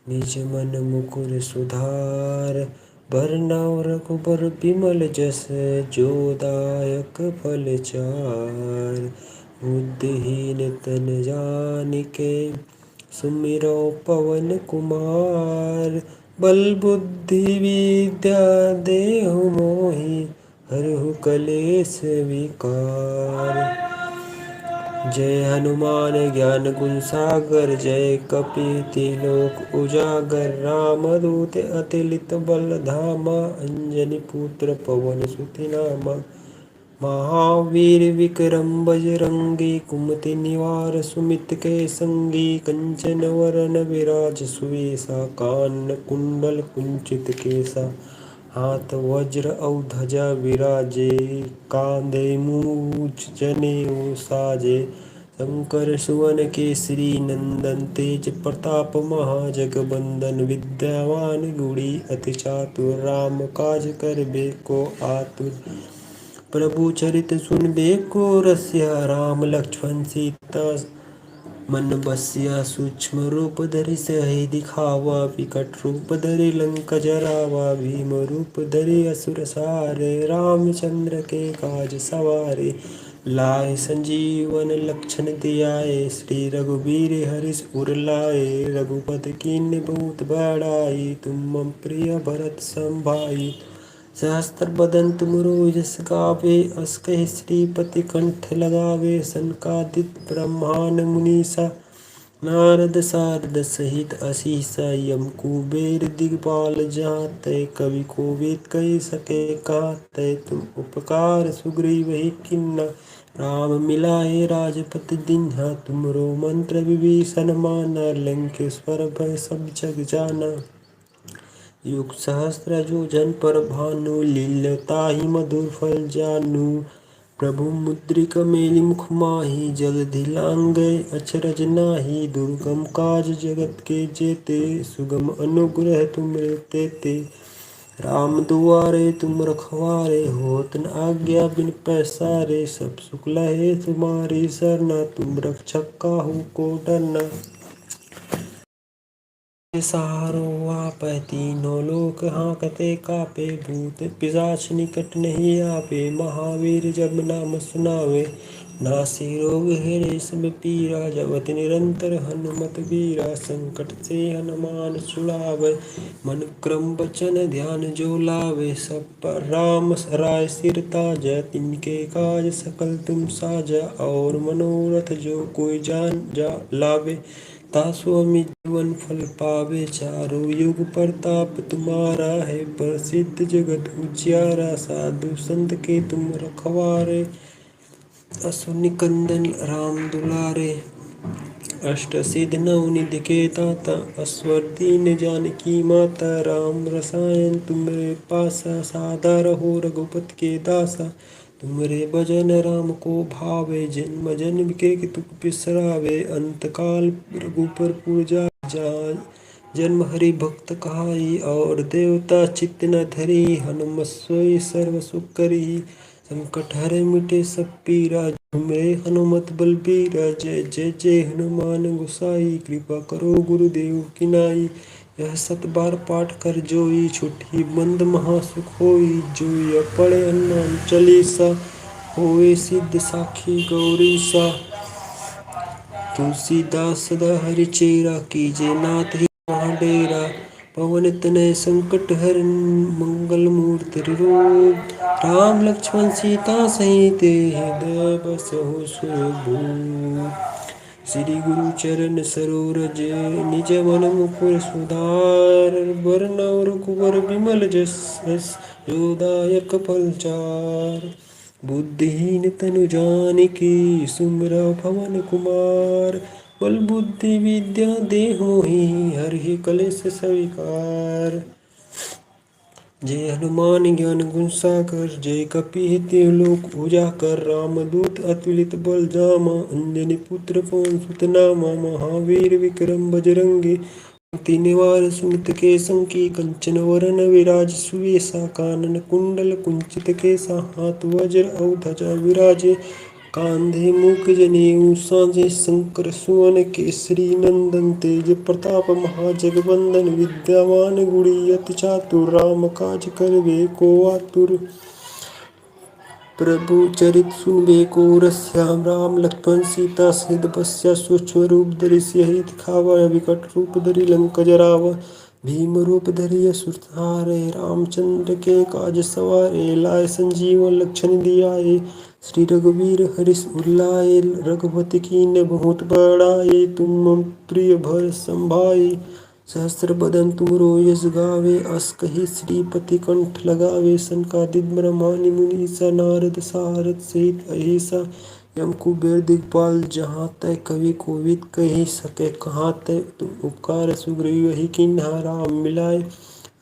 निज मन मुकुर सुधार। बरनउँ रघुबर बिमल जस, जो दायक फल चार। बुद्धिहीन तन जानिके, सुमिरौ पवन कुमार। बल बुद्धि विद्या देहु मोहि, हरहु कलेस विकार। जय हनुमान ज्ञान गुण सागर, जय कपीति लोक उजागर। रामदूत अतुलित बल धामा, अंजनी पुत्र पवन सुत नामा। महावीर विक्रम बजरंगी, कुमति निवार सुमित के संगी। कंचन वरन विराज सुवेसा, कानन कुंडल कुंचित केसा। हाथ वज्र और ध्वजा विराजे, कांधे मूछ जनेऊ साजे। शंकर सुवन केसरी नंदन, तेज प्रताप महाजगबंदन। विद्यावान गुणी अति चातुर, राम काज करबे को आतुर। प्रभु चरित सुनबे को रसिया, राम लक्ष्मण सीता मन बसिया। सूक्ष्म रूप धरि सियहि दिखावा, विकट रूप धरि लंका जरावा। भीम रूप धरि असुर सारे, रामचंद्र के काज सवारे। लाए संजीवन लक्षण दियाए, श्री रघुबीर हर्ष उर लाए। रघुपति कीन्ह बहुत बड़ाई, तुम मम प्रिय भरत सम भाई। सहस्त्र बदन तुम रोजस गावे, अस कहि श्रीपति कंठ लगावे। सनकादिक ब्रह्मांड मुनीसा, नारद सारद सहित असीसा। यम कुबेर दिगपाल जाते, कवि कोविद कहि सके कहते। तुम उपकार सुग्रीव किन्ना, राम मिलाए राजपति दीन्हा। तुमरो मंत्र विभीषण माना, लंकेश्वर भय सब जग जाना। युग सहस्र जो जन पर भानु, लील्योताहि मधुर फल जानू। प्रभु मुद्रिका मेलि मुख माहि, जलधि लांघै अचरज नाहि। दुर्गम काज जगत के जेते, सुगम अनुग्रह तुमरे तेते। राम दुआरे तुम रखवारे, होत न आज्ञा बिन पैसारे। सब सुख लहे तुम्हारी सरना, तुम रक्षक काहू को डरना। सहारो आपै तीनों लोक, हांकते कापे भूत पिशाच निकट नहीं आवे। महावीर जब नाम सुनावे, नासे रोग हरे सब पीरा। जपत निरंतर हनुमत बीरा, संकट से हनुमान छुड़ावे। मन क्रम वचन ध्यान जो लावे, सब पर राम राय सिर ताजा। तिनके काज सकल तुम साजा, और मनोरथ जो कोई जान लावे। तासु अमित जीवन फल पावे, चारों युग प्रताप तुम्हारा है। प्रसिद्ध जगत उजियारा, साधु संत के तुम रखवारे। असुर निकंदन राम दुलारे, अष्ट सिद्ध नवनिधि के दाता। असवर दीन जानकी माता, राम रसायन तुम्हारे पासा। सादा रहो रघुपति के दासा, तुमरे भजन राम को भावे। जन्म जन्म के तुक बिसरावे, अंत काल रघुपर पुर जाय। जन्म हरि भक्त कहाई, और देवता चित्त न धरी। हनुमत सोई सर्व सुख करी, संकट हरे मिटे सब पीरा। झुमरे हनुमत बलबीरा, जय जय जय हनुमान गोसाई। कृपा करो गुरुदेव की नाई, यह सत बार पाठ कर जोई। छुट्टी बंद महासुख होई, जोई पढ़े हनुमान चालीसा। होए सिद्ध साखी गौरीसा, तुलसीदास सदा हरिचेरा। कीजे नाथ ही डेरा, पवन तनय संकट हरन। मंगल मूर्ति रूप, राम लक्ष्मण सीता सहित। हृदय बसहु सुरभूप। श्री गुरु चरण सरोरज, निज मन मुकुर सुधार। बरनउँ रघुबर बिमल जस, जो दायक फल चार। बुद्धिहीन तनु जानिके, सुमिरौ पवन कुमार। बल बुद्धि विद्या देहु मोहि, हरहि कलेस विकार। जय हनुमान ज्ञान गुण सागर, जय कपीति लोक उजागर। रामदूत अतुलित बल धामा, अंजनी पुत्र पवन सुत नामा। महावीर विक्रम बजरंगी, कुमति निवार सुमित के संगी। कंचन वरन विराज सुवेसा, कानन कुंडल कुंचित केसा। हाथ वज्र और ध्वजा विराजे, कांधे मूक जनेऊ साजे शंकर सुवन केसरी नंदन तेज प्रताप महाजगवंदन विद्यावान गुणी अति चातुर राम काज करबे को आतुर। प्रभु चरित सुनबे को रस्याम राम लक्ष्मण सीता सहित बस्या सूक्ष्म रूप धरि सियहि दिखावा विकट रूप धरि लंक जरावा। भीम रूप धरि असुर संहारे रामचंद्र के काज सवारे लाए संजीवन लक्षण दियाए। श्री रघुवीर हर्ष उल्लाए रघुपति कीन्ह बहुत बड़ाए तुम मम प्रिय भर संभाए। सहस्र बदन तुमरो यश गावे अस कहि श्रीपति कंठ लगावे। सनकादिक ब्रह्मादि मुनीसा नारद सारद सहित अहिसा यम कुबेर दिखपाल जहाँ तय कवि कोविद कही सके कहाँ तय तुम उपकार सुग्रीव ही किन्हा राम मिलाए।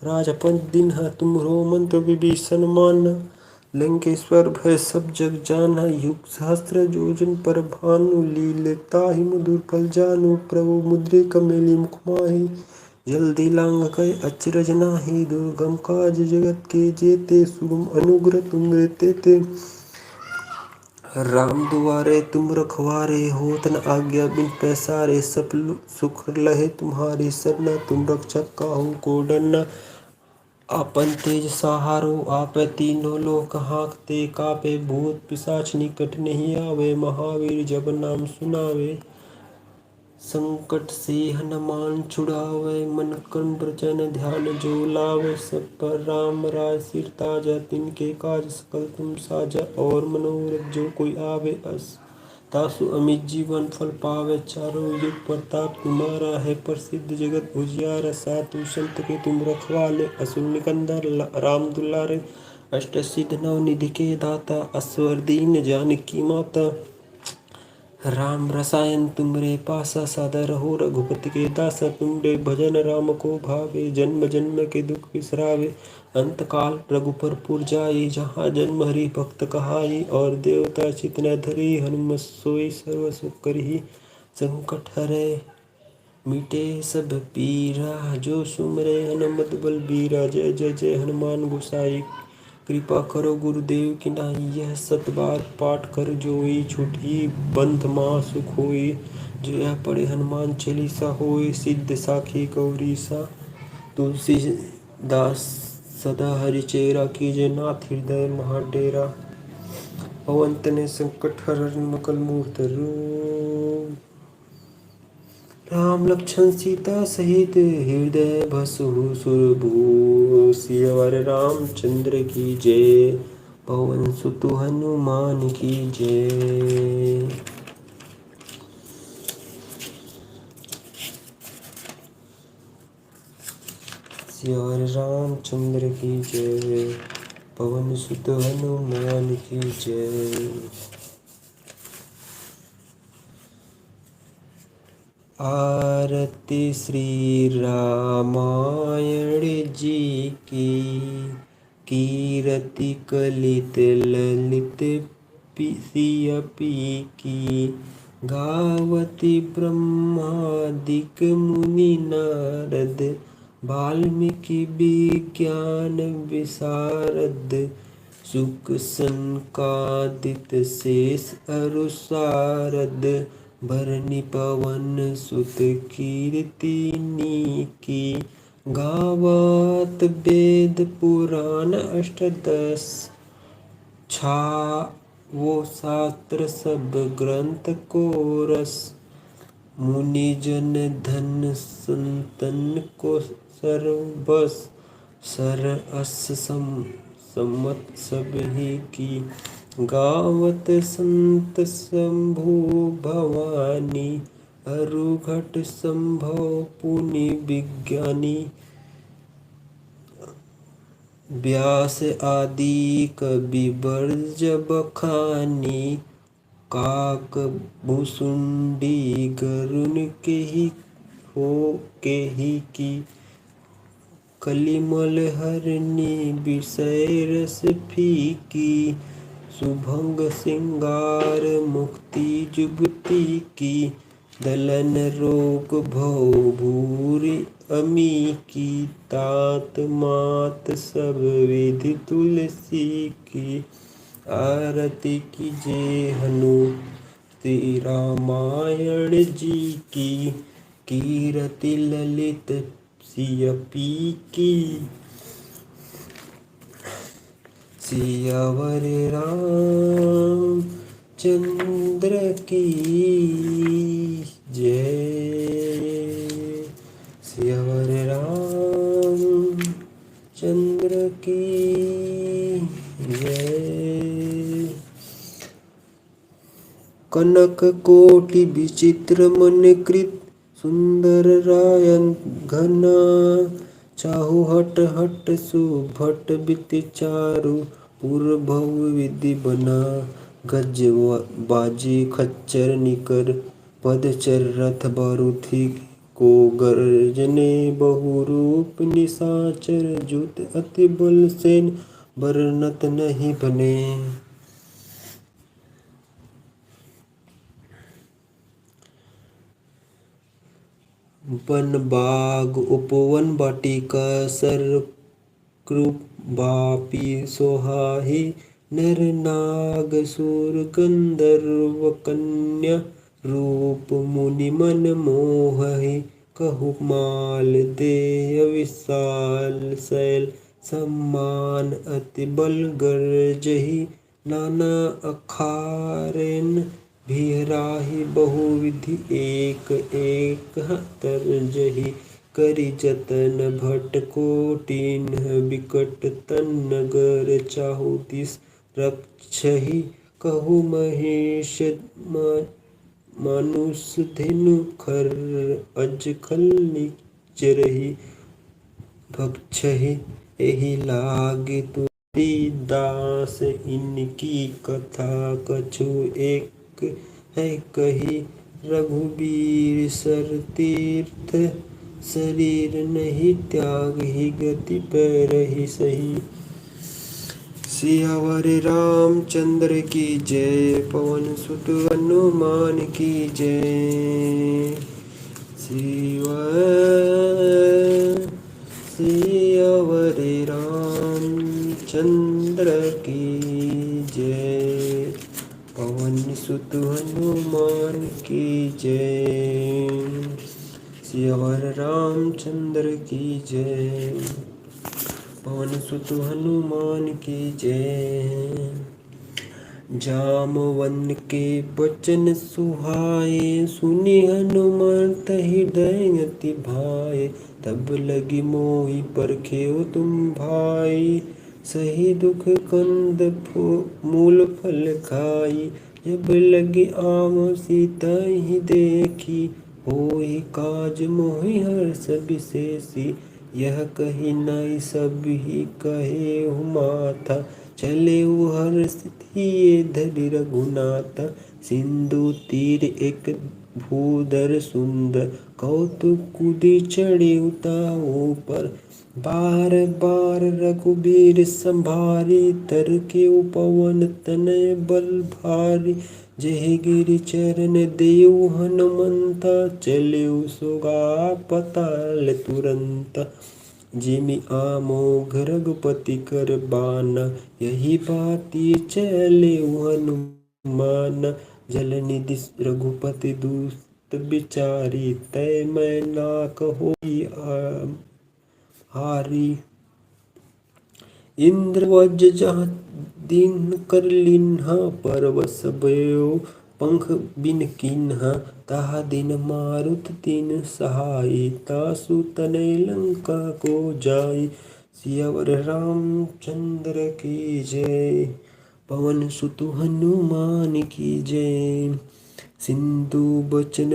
राजपद दीन्हा तुमरो मंत्र विभीषण माना लंकेश्वर भय सब जग जाना। युग सहस्त्र योजन पर भानु लील्योताहि मधुर फल जानु। प्रभु मुद्रिका मेलि मुख माहि जल्दी लांग गए अचरज नाही। दुर्गम काज जगत के जेते सुगम अनुग्रह तुम तेते। राम दुआरे तुम रखवारे होत न आज्ञा बिन पैसारे। सब सुख लहे तुम्हारी सरना तुम रक्षक काहू को डरना। आपन तेज सहारो आपै तीनों लोक हांकते कापे। भूत पिशाच निकट नहीं आवे महावीर जब नाम सुनावे। संकट से हनुमान छुड़ावे मन क्रम वचन ध्यान जो लावे। सब पर राम राय सिर ताजा तिनके काज सकल तुम साजा। और मनोरथ जो कोई आवे अस तासु अमित जीवन फल पावे। चारों युग प्रताप तुम्हारा है प्रसिद्ध जगत उजियारा। साधु संत के तुम रखवाले असुर निकंदन राम दुलारे। अष्ट सिद्ध नव निधि के दाता असवर दीन जानकी माता। राम रसायन तुमरे पासा सादर हो रघुपति के दासा। तुमरे भजन राम को भावे जन्म जन्म के दुख बिसरावे। अंत काल रघुपर पुर जाई जहाँ जन्म हरि भक्त कहाई। और देवता चित न धरी हनुमत सोई सर्व सुख करही। संकट हरै मिटे सब पीरा जो सुमरे हनुमत बलबीरा। जय जय जय हनुमान गोसाई कृपा करो गुरुदेव की नाई। यह सत बार पाठ कर जोई छूटी बंध मां सुख होई। जो यह पढ़े हनुमान चालीसा होई सिद्ध साखी गौरीसा। तुलसीदास सदा हरिचेरा कीजे नाथ हृदय महाडेरा। पवन तनय संकट हरन मंगल मूर्ति रूप। राम लक्ष्मण सीता सहित हृदय बसहु सुरभूप। सियावर रामचंद्र की जय पवन सुत हनुमान की जय। सियावर रामचंद्र की जय पवन सुत हनुमान की जय। आरती श्री रामायण जी की कीरति कलित ललित सिय पी की। गावती ब्रह्मादिक मुनि नारद वाल्मीकि विज्ञान विशारद। सुक सनकादिक शेष अरु सारद भरनि पवन सुत कीर्तिनी की। गावत वेद पुराण अष्टदश छावो शास्त्र सब ग्रंथ को रस। मुनिजन धन संतन को सर्वस सर अस सम्मत सब ही की। गावत संत शंभु भवानी अरु घट संभव पुनि विज्ञानी। व्यास आदि कवि वर्ज बखानी। काक भुसुंडी गरुन केहि हो केहि की। कलिमल हरनि विषय रस फीकी। सुभंग सिंगार मुक्ति जुगति की। दलन रोग भव भूरि अमी की। तात मात सब विधि तुलसी की। आरती कीजिए हनुमति रामायण जी की, कीरति ललित सिय पी की। सियावर राम चंद्र की जय, सियावर राम चंद्र की जय। कनक कोटि विचित्र मन कृत, सुंदर रायन घना। चाहु हट हट सुभट बित चारु, पुरभव विधि बना। गज बाजे खच्चर निकर, पदचर रथ बारूथी। को गर्जने बहुरूप निशाचर, जुत अति बल सेन बरनत नहीं बने। वन बाग उपवन बाटिका, सर कृप बापी सोहाही। नर नाग सुर गंधर्व कन्या, रूप मुनि मन मोहहि। कहु माल देय विशाल शैल, सम्मान अति बल गर्जहि। नाना अखारेन भिराहि, बहुविधि एक एक तरजहि। करि जतन भट कोटिन्ह, बिकट तन नगर चाहु दिस रक्षहि। कहु महेश मानुष धेनु खर, अज खल निचरहि भक्षहि। एहि लागे तुरी दास, इनकी कथा कछु एक है कही। रघुबीर सर तीर्थ, शरीर नहीं त्यागहि। गति पैरहि सही, सियावर रामचंद्र की जय। पवन सुत हनुमान की जय। सियावर रामचंद्र की जय। पवन सुत हनुमान की जय। सियावर रामचंद्र की जय। पवन सुत हनुमान की जय। जामवन के बचन सुहाए, सुनि हनुमत हृदय अति भाए। तब लगी मोहि परखेउ तुम भाई, सही दुख कंद मूल फल खाई। जब लगी आव सीता ही देखी, होई काज मोहि हर्ष विशेषी। यह कही नाई सब ही कहे माता, चले हर्ष थिए धरि रघुनाथ। सिंधु तीर एक भूधर सुंदर, कौतुक कूदी चढ़े उताओ पर। बार बार रघुबीर संभारी, तर के पवन तनय बल भारी। जय गिरि चरण देव हनुमंता, चले सुगा पताल तुरंत। जिमि आमोघ रघुपति कर बाना, यही बाती चले हनुमान। जल निधि रघुपति दूत बिचारी, तय मैं नाक होई हारी। इंद्र वज्र जहाँ दीन कर लिन्हा, परवश भयो पंख बिन किन्हा। ताहा दिन मारुत दिन सहाय, तासु तनय लंका को जाय। सियावर रामचंद्र की जय। पवन सुत हनुमान की जय। सिंधु बचन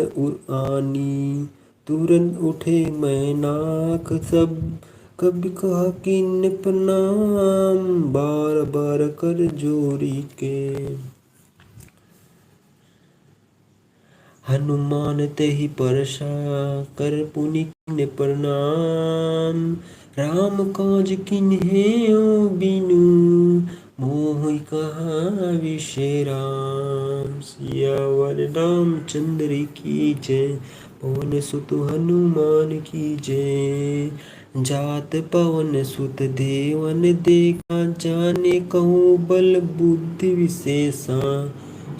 आनी, तुरंत उठे मैनाक सब। कबि कहा किन प्रणाम, बार बार कर जोरी के। हनुमान तेहि परसा, कर पुनि किन प्रणाम। राम काज किन्हेउ बिनु, मोहि कहा विषय राम। सियावर रामचंद्र की जय। पवन सुत हनुमान की जय। जात पवन सुत देवन देखा, जाने कहूँ बल बुद्धि विशेषा।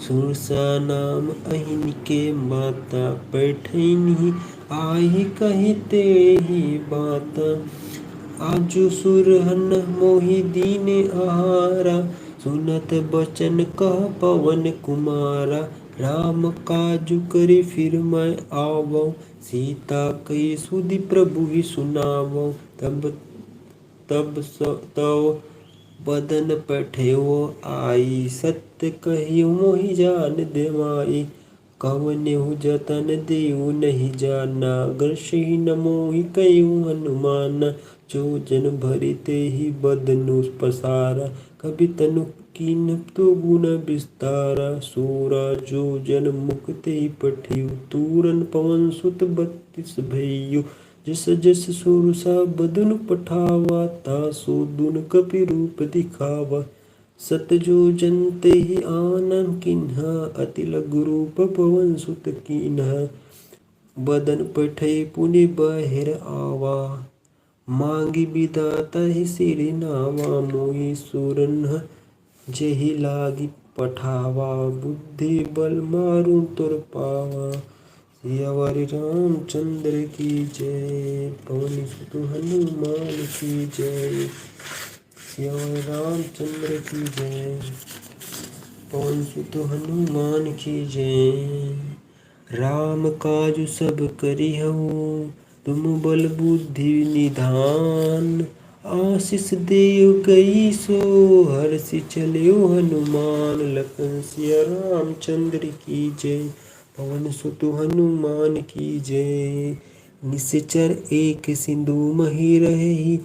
सुरसा नाम अहिन के माता, पैठनी आही कहते ही बात। आजु सुरहन मोहि दीन आहारा, सुनत बचन कह पवन कुमारा। राम काजु करि फिर मैं आवौ, सीता कही सुधि प्रभु ही सुनावो। तब बदन पठेवो आई, सत्य कहियो मोहि जान देवाई। कवनेहु जतन देउ नहीं जाना, ग्रसहि न मोहि कहिउ हनुमाना। जो जन भरि तेहि बदनु पसारा, कबि तनु कीन्ह तो गुण विस्तारा। सूरा जो जन मुख तेहि पठियु, तूरन पवन सुत 32 भइयु। जस जस सुरसा बदनु पठावा, तासो दुन कपि रूप दिखावा। सत जो जन तेहि आनन किन्हा, अति लघु रूप पवन सुत कीन्हा। बदन पठै पुनि बहिर आवा, मांगी विधाता ही सिरि नावा। मोहि सुरन जेहि लागी पठावा, बुद्धि बल मारु तुर पावा। सियावर रामचंद्र की जय, पवन सुत हनुमान की जय। सियावर रामचंद्र की जय, पवन सुत हनुमान की जय। राम काजु सब करिहउ, तुम बल बुद्धि निधान। आशीष देव कई सो, हर्षि चलेउ हनुमान। लखन सिया रामचंद्र की जय, पवन सुत हनुमान की जय। निश्चर एक सिंधु महि रहहि,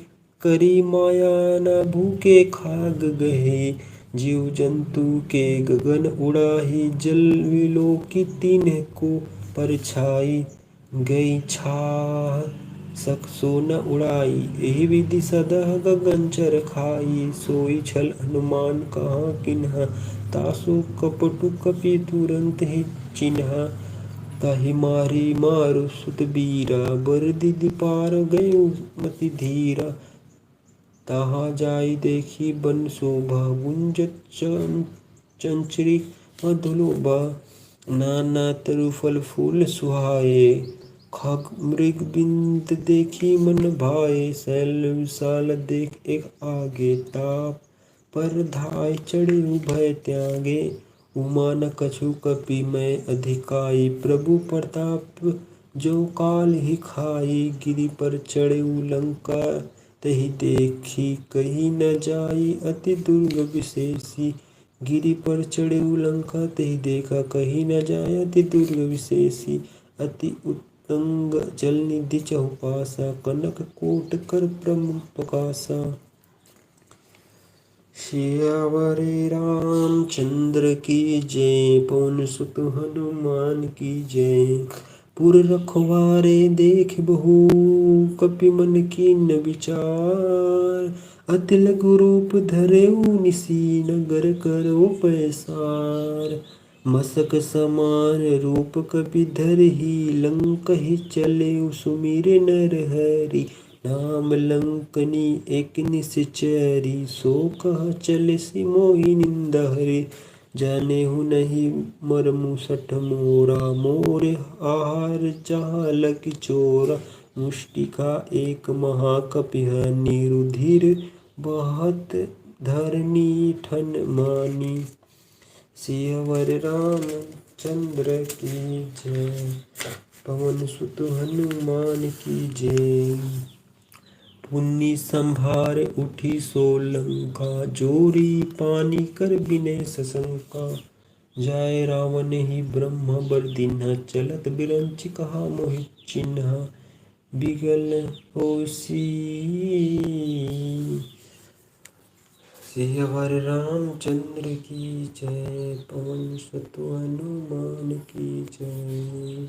करी माया न भूखे खाग गहे। जीव जंतु के गगन उड़ाही, जल विलोकि तिन्ह को परछाई। गई छाह सकसो न उड़ाई, एहि विधि सदह गगन चर खाई। सोई छल हनुमान कहाँ किन्हा, तासु कपटु कपि तुरंत ही चिन्हा। ताहि मारी मारु सुत बीरा, बर दिदि पार गयो मति धीरा। तहाँ जाई देखी बन शोभा, गुंजत चंचरी मधुलोभा। नाना तरु फल फूल सुहाए, खग मृग बिंद देखी मन भाए। शैल विशाल देख एक आगे, ताप पर धाय चढ़े भय त्यागे। उमा न कछु कपि मैं अधिकाई, प्रभु प्रताप जो काल ही खाई। गिरि पर चढ़ेउ लंका तहि देखी, कही न जाई अति दुर्ग विशेषी। गिरि पर चढ़ेउ लंका तहि देखा, कही न जाय अति दुर्ग विशेषी। अति उत्तंग जल निधि चहुपासा, कनक कोट कर प्रकाशा। सियावर रामचंद्र की जय, पवन सुत हनुमान की जय। पुर रखवारे देख बहु, कपि मन कीन विचार। अति लघु रूप धरेउ निसी, नगर करो पैसार। मसक समान रूप कपि धरहि, लंकहि चलेउ सुमिरे नर हरि। नाम लंकनी एक निश्चरी, सो कह चलिसि मोहि निंदा हरि। जानेहु नहीं मरमु सठ मोरा, मोर आहार जहाँ लगी चोरा। मुष्टिका एक महाकपिह, निरुधिर बहत धरनी ठन मानी। सियावर रामचंद्र की जय, पवन सुत हनुमान की जय। पुन्नी संभार उठी सोलंका, जोरी पानी कर बिने सशंका। जाय रावण ही ब्रह्म बर दीन्हा, चलत बिरंचि कहा मोहि चिन्हा। बिगल होसी सियावर रामचंद्र की जय, पवन सुत हनुमान की जय।